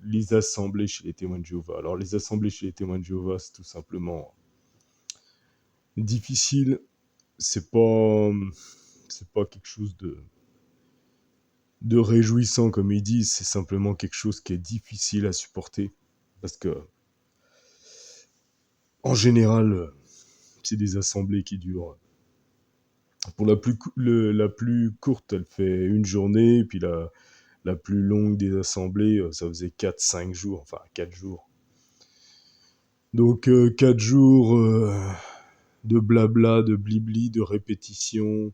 les assemblées chez les témoins de Jéhovah. Alors, les assemblées chez les témoins de Jéhovah, c'est tout simplement difficile. C'est pas, c'est pas quelque chose de réjouissant, comme ils disent. C'est simplement quelque chose qui est difficile à supporter. Parce que, en général, c'est des assemblées qui durent. Pour la plus courte, elle fait une journée, puis la plus longue des assemblées, ça faisait 4 5 jours, enfin 4 jours. Donc 4 jours de blabla, de blibli, de répétition,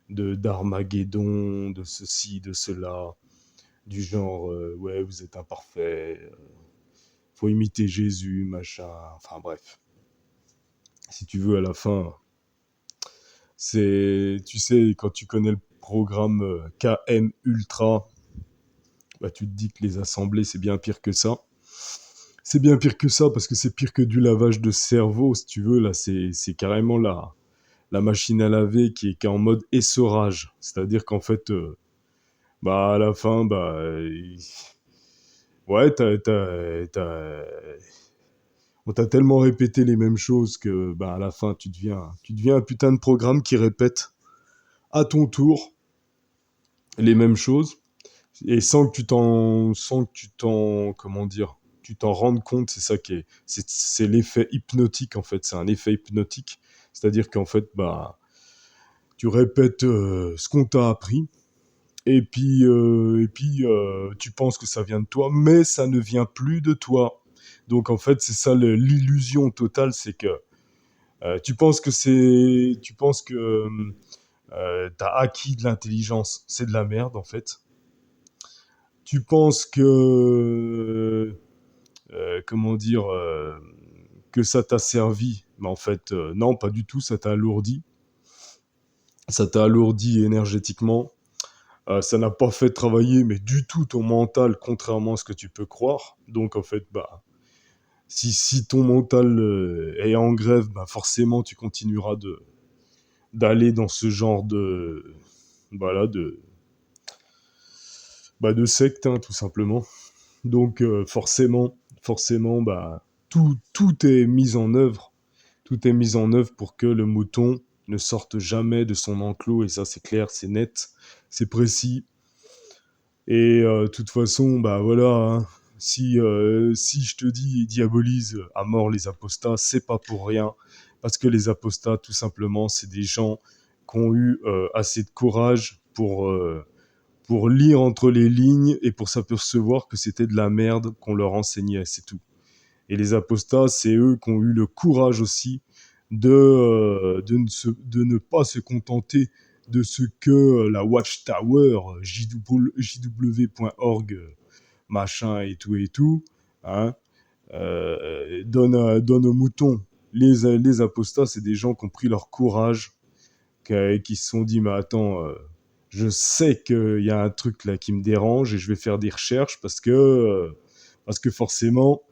d'Armageddon, de ceci, de cela, du genre ouais, vous êtes imparfait, faut imiter Jésus, machin, enfin bref. Si tu veux, à la fin, tu sais, quand tu connais le programme KM Ultra, bah tu te dis que les assemblées, c'est bien pire que ça. C'est bien pire que ça, parce que c'est pire que du lavage de cerveau, si tu veux. Là, c'est carrément la machine à laver qui est en mode essorage. C'est-à-dire qu'en fait, bah, à la fin, bah, ouais, on t'a tellement répété les mêmes choses que, bah, à la fin, tu deviens un putain de programme qui répète à ton tour les mêmes choses. Et sans que tu t'en, comment dire, tu t'en rendes compte. C'est ça c'est l'effet hypnotique, en fait. C'est un effet hypnotique. C'est-à-dire qu'en fait, bah, tu répètes ce qu'on t'a appris, et puis tu penses que ça vient de toi, mais ça ne vient plus de toi. Donc en fait, c'est ça l'illusion totale, c'est que tu penses que t'as acquis de l'intelligence, c'est de la merde en fait. Tu penses que comment dire que ça t'a servi, mais en fait non, pas du tout, ça t'a alourdi énergétiquement. Ça n'a pas fait travailler, mais du tout ton mental, contrairement à ce que tu peux croire. Donc en fait, bah, si ton mental est en grève, bah forcément tu continueras d'aller dans ce genre voilà, de secte, hein, tout simplement. Donc forcément, bah, tout est mis en œuvre. Tout est mis en œuvre pour que le mouton ne sorte jamais de son enclos, et ça c'est clair, c'est net, c'est précis. Et de toute façon, bah voilà, hein, si je te dis diabolise à mort les apostats, c'est pas pour rien. Parce que les apostats, tout simplement, c'est des gens qui ont eu assez de courage pour lire entre les lignes et pour s'apercevoir que c'était de la merde qu'on leur enseignait, c'est tout. Et les apostats, c'est eux qui ont eu le courage aussi de ne pas se contenter de ce que la Watchtower, jw.org, machin et tout, hein, donne aux moutons. Les apostats, c'est des gens qui ont pris leur courage, qui se sont dit, mais attends, je sais qu'il y a un truc là qui me dérange et je vais faire des recherches parce que forcément,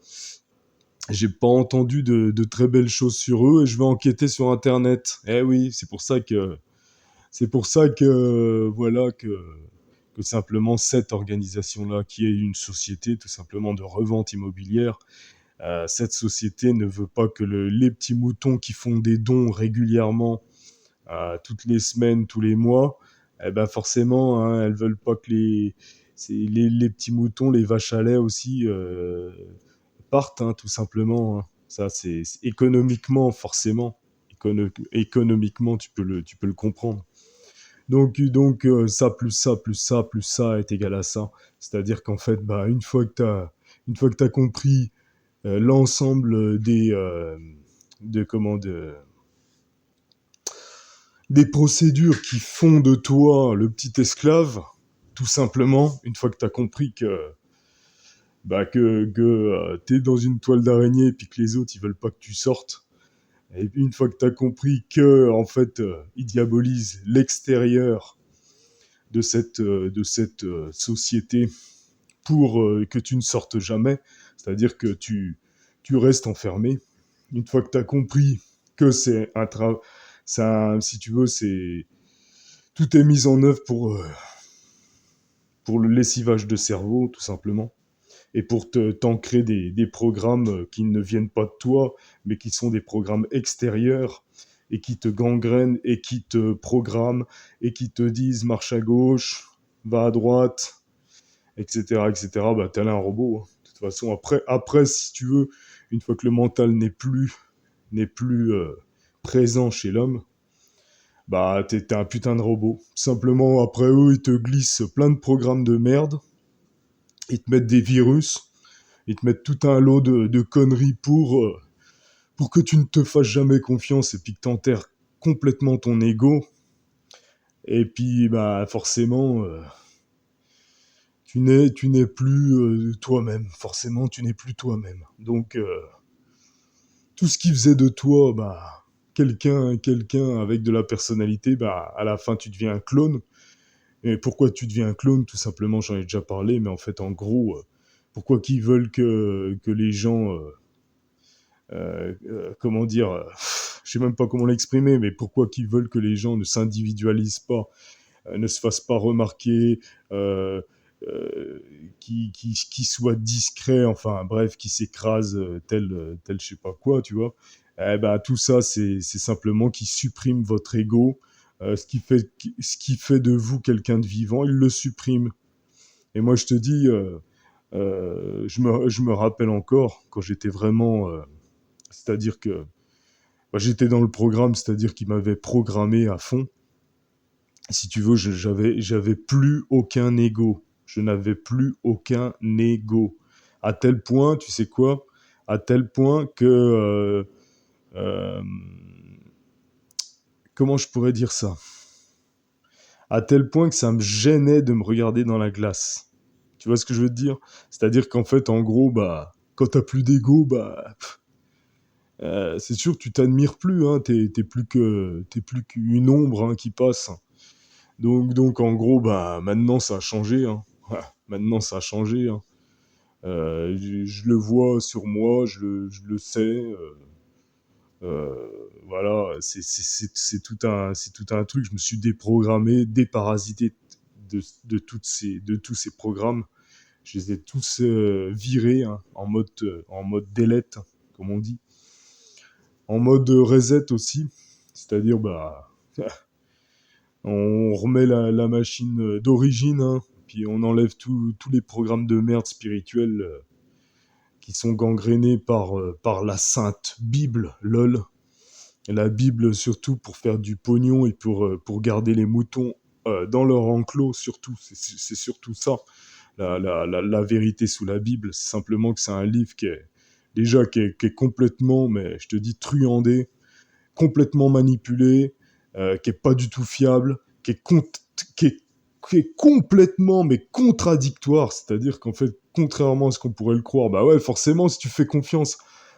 j'ai pas entendu de très belles choses sur eux et je vais enquêter sur Internet. Eh oui, c'est pour ça que voilà que simplement cette organisation-là, qui est une société tout simplement de revente immobilière, cette société ne veut pas que les petits moutons qui font des dons régulièrement, toutes les semaines, tous les mois, eh ben forcément, hein, elles veulent pas que les petits moutons, les vaches à lait aussi, partent, hein, tout simplement, hein. Ça, c'est économiquement, forcément. Économiquement, tu peux le comprendre. Donc ça, plus ça, plus ça, plus ça est égal à ça. C'est-à-dire qu'en fait, bah, une fois que t'as compris l'ensemble des procédures qui font de toi le petit esclave, tout simplement, une fois que t'as compris que t'es dans une toile d'araignée et puis que les autres ils veulent pas que tu sortes. Et puis une fois que t'as compris que en fait ils diabolisent l'extérieur de cette société pour que tu ne sortes jamais, c'est-à-dire que tu restes enfermé. Une fois que t'as compris que si tu veux, tout est mis en œuvre pour le lessivage de cerveau, tout simplement. et pour t'ancrer des programmes qui ne viennent pas de toi, mais qui sont des programmes extérieurs et qui te gangrènent et qui te programment et qui te disent marche à gauche, va à droite, etc., etc., bah, t'es là un robot, hein. De toute façon, après, si tu veux, une fois que le mental n'est plus présent chez l'homme, bah, t'es un putain de robot. Simplement, après eux, ils te glissent plein de programmes de merde, ils te mettent des virus, ils te mettent tout un lot de conneries pour que tu ne te fasses jamais confiance et puis que t'enterres complètement ton ego. Et puis, bah, forcément, tu n'es plus toi-même. Forcément, tu n'es plus toi-même. Donc, tout ce qui faisait de toi, bah, quelqu'un avec de la personnalité, bah, à la fin, tu deviens un clone. Et pourquoi tu deviens un clone? Tout simplement, j'en ai déjà parlé, mais en fait, en gros, pourquoi qu'ils veulent que les gens, comment dire, je sais même pas comment l'exprimer, mais pourquoi qu'ils veulent que les gens ne s'individualisent pas, ne se fassent pas remarquer, euh, euh, qui soient discrets, enfin bref, qui s'écrasent tel je sais pas quoi, tu vois. Eh ben, tout ça, c'est simplement qu'ils suppriment votre ego, ce qui fait de vous quelqu'un de vivant, ils le suppriment. Et moi, je te dis, je me rappelle encore quand j'étais vraiment, c'est-à-dire que bah, j'étais dans le programme, c'est-à-dire qu'il m'avait programmé à fond. Si tu veux, j'avais plus aucun ego. Je n'avais plus aucun ego. À tel point, tu sais quoi? À tel point que euh, comment je pourrais dire ça? À tel point que ça me gênait de me regarder dans la glace. Tu vois ce que je veux te dire? C'est-à-dire qu'en fait, en gros, bah, quand t'as plus d'ego, bah, c'est sûr que tu t'admires plus, hein. T'es plus qu'une ombre, hein, qui passe. Donc, en gros, bah, maintenant, ça a changé, hein. Maintenant, ça a changé, hein. Je le vois sur moi, je le sais. Voilà, c'est tout un truc. Je me suis déprogrammé, déparasité de tous ces programmes. Je les ai tous virés, hein, en mode delete, comme on dit. En mode reset aussi. C'est-à-dire, bah, on remet la machine d'origine, hein, puis on enlève tous les programmes de merde spirituels qui sont gangrénés par la sainte Bible, lol. Et la Bible surtout pour faire du pognon et pour garder les moutons dans leur enclos, surtout. C'est surtout ça, la vérité sous la Bible. C'est simplement que c'est un livre qui est complètement, mais je te dis, truandé, complètement manipulé, qui est pas du tout fiable, qui est, qui est complètement mais contradictoire. C'est-à-dire qu'en fait, contrairement à ce qu'on pourrait le croire, bah ouais, forcément, si tu fais confiance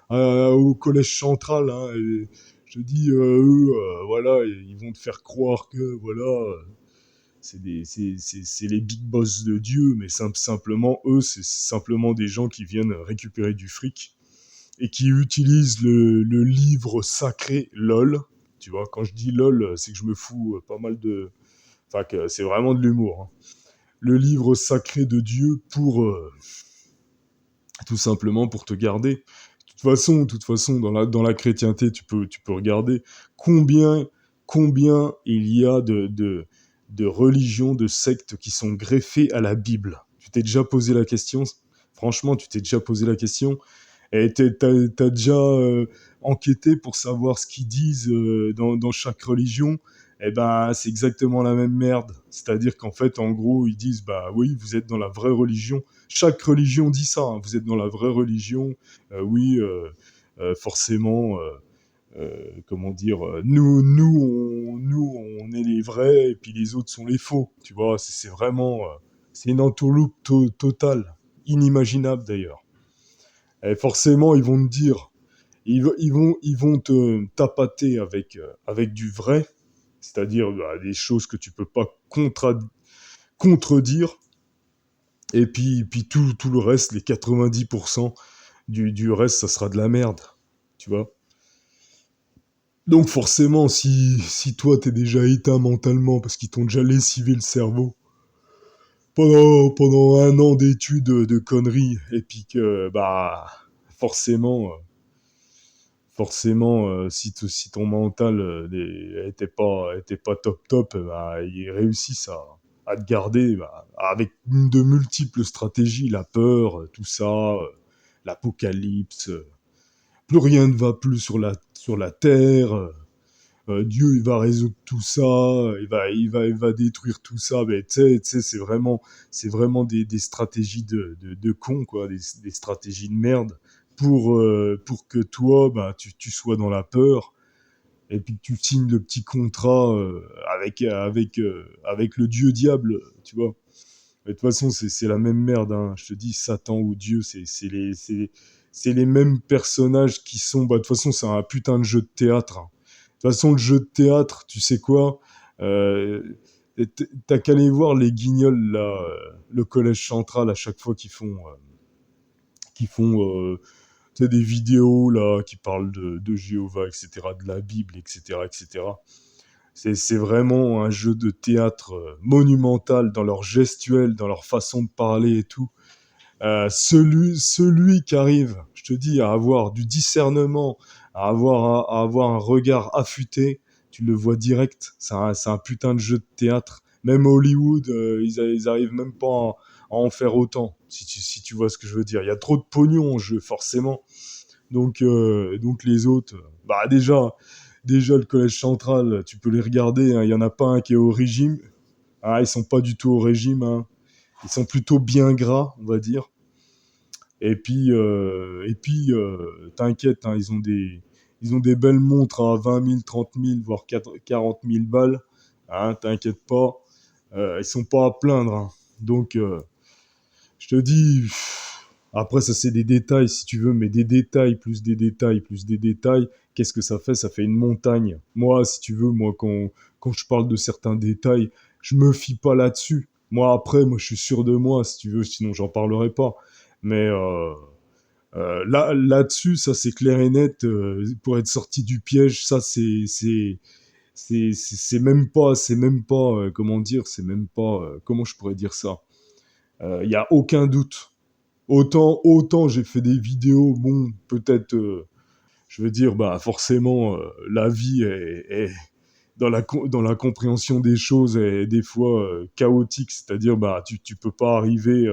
au collège central, hein, et je te dis, eux, voilà, ils vont te faire croire que, voilà, c'est les big boss de Dieu, mais simplement, eux, c'est simplement des gens qui viennent récupérer du fric et qui utilisent le livre sacré LOL. Tu vois, quand je dis LOL, c'est que je me fous pas mal de... Enfin, que c'est vraiment de l'humour, hein. Le livre sacré de Dieu tout simplement pour te garder. De toute façon, dans la chrétienté, tu peux regarder combien il y a de religions, de sectes qui sont greffées à la Bible. Tu t'es déjà posé la question? Franchement, tu t'es déjà posé la question? Et t'as déjà enquêté pour savoir ce qu'ils disent dans chaque religion? Eh ben, c'est exactement la même merde. C'est-à-dire qu'en fait, en gros, ils disent, bah oui, vous êtes dans la vraie religion. Chaque religion dit ça, hein, vous êtes dans la vraie religion. Oui, forcément, comment dire, nous, on est les vrais, et puis les autres sont les faux. Tu vois, c'est vraiment, c'est une entourloupe totale, inimaginable d'ailleurs. Et forcément, ils vont te dire, ils vont te tapater avec du vrai, c'est-à-dire bah, des choses que tu peux pas contredire, et puis tout le reste, les 90% du reste, ça sera de la merde, tu vois. Donc forcément, si toi t'es déjà éteint mentalement parce qu'ils t'ont déjà lessivé le cerveau, pendant un an d'études de conneries, et puis que, bah, forcément, si ton mental était pas top top, bah, ils réussissent à te garder bah, avec de multiples stratégies, la peur, tout ça, l'apocalypse, plus rien ne va plus sur la terre. Dieu, il va résoudre tout ça, il va détruire tout ça. Mais tu sais, c'est vraiment des stratégies de con, quoi, des stratégies de merde pour que toi, bah, tu sois dans la peur et puis que tu signes le petit contrat avec le Dieu diable, tu vois. Mais de toute façon, c'est la même merde, hein. Je te dis, Satan ou Dieu, c'est les mêmes personnages qui sont. Bah, de toute façon, c'est un putain de jeu de théâtre, hein. De toute façon, le jeu de théâtre, tu sais quoi euh, T'as qu'à aller voir les guignols, là, le collège central, à chaque fois qu'ils font tu sais, des vidéos, là, qui parlent de Jéhovah, etc., de la Bible, etc., etc. C'est vraiment un jeu de théâtre monumental dans leur gestuelle, dans leur façon de parler et tout. Celui qui arrive, je te dis, à avoir du discernement, à avoir un regard affûté, tu le vois direct. C'est un putain de jeu de théâtre. Même Hollywood, ils arrivent même pas à en faire autant, si tu vois ce que je veux dire. Il y a trop de pognon en jeu, forcément. Donc les autres, bah déjà le collège central, tu peux les regarder, hein, il y en a pas un qui est au régime. Ah, ils sont pas du tout au régime, hein. Ils sont plutôt bien gras, on va dire. T'inquiète, hein, ils ont des belles montres à 20 000, 30 000, voire 40 000 balles. Hein, t'inquiète pas, ils sont pas à plaindre, hein. Donc, je te dis, après ça c'est des détails si tu veux, mais des détails plus des détails plus des détails, qu'est-ce que ça fait? Ça fait une montagne. Moi, si tu veux, quand je parle de certains détails, je me fie pas là-dessus. Moi après, moi je suis sûr de moi, si tu veux, sinon j'en parlerai pas. Mais là-dessus, ça c'est clair et net. Pour être sorti du piège, ça c'est même pas, comment dire, c'est même pas, comment je pourrais dire ça. Il y a aucun doute. Autant j'ai fait des vidéos, bon, peut-être, je veux dire, bah forcément, la vie est dans la compréhension des choses est des fois chaotique, c'est-à-dire, bah tu peux pas arriver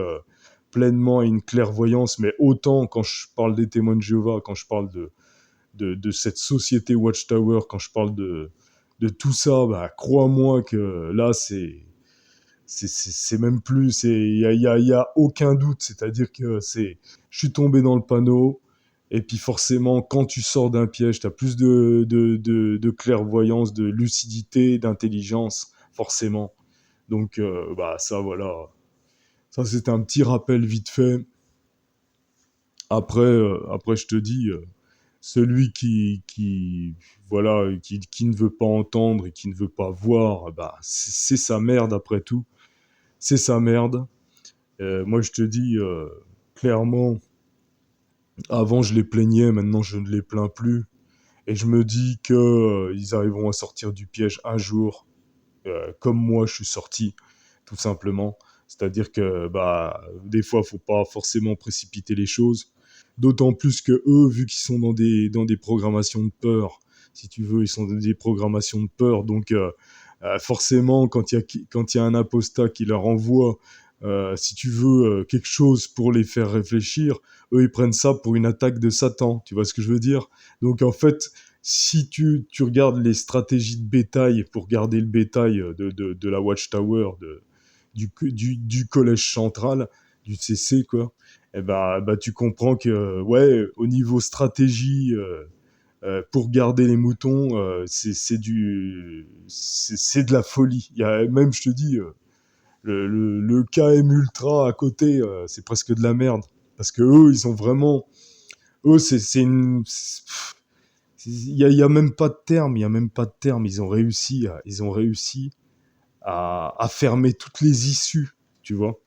pleinement à une clairvoyance, mais autant quand je parle des témoins de Jéhovah, quand je parle de cette société Watchtower, quand je parle de tout ça, bah crois-moi que là c'est même plus, il y a aucun doute, c'est-à-dire que je suis tombé dans le panneau, et puis forcément, quand tu sors d'un piège, tu as plus de clairvoyance, de lucidité, d'intelligence, forcément. Donc, bah ça, voilà. Ça, c'était un petit rappel vite fait. Après je te dis, celui voilà, qui ne veut pas entendre et qui ne veut pas voir, bah, c'est sa merde après tout. C'est sa merde. Moi, je te dis clairement, avant je les plaignais, maintenant je ne les plains plus. Et je me dis que ils arriveront à sortir du piège un jour, comme moi je suis sorti, tout simplement. C'est-à-dire que bah des fois, faut pas forcément précipiter les choses. D'autant plus que eux, vu qu'ils sont dans des programmations de peur, si tu veux, ils sont dans des programmations de peur. Donc forcément, quand il y a un apostat qui leur envoie, si tu veux, quelque chose pour les faire réfléchir, eux, ils prennent ça pour une attaque de Satan. Tu vois ce que je veux dire? Donc en fait, si tu regardes les stratégies de bétail pour garder le bétail de la Watchtower, du collège central, du CC, quoi, et bah tu comprends que, ouais, au niveau stratégie, pour garder les moutons, c'est de la folie. Il y a même, je te dis, le KM Ultra à côté, c'est presque de la merde. Parce que eux, ils ont vraiment, eux, il y a même pas de terme, il y a même pas de terme. Ils ont réussi à fermer toutes les issues, tu vois,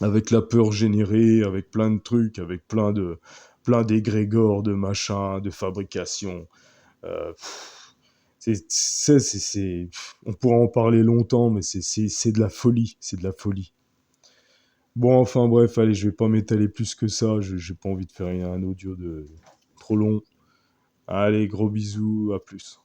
avec la peur générée, avec plein de trucs, avec plein d'égrégores, de machins, de fabrication. Euh, On pourra en parler longtemps, mais c'est de la folie, c'est de la folie. Bon, enfin bref, allez, je vais pas m'étaler plus que ça, j'ai pas envie de faire un audio de trop long. Allez, gros bisous, à plus.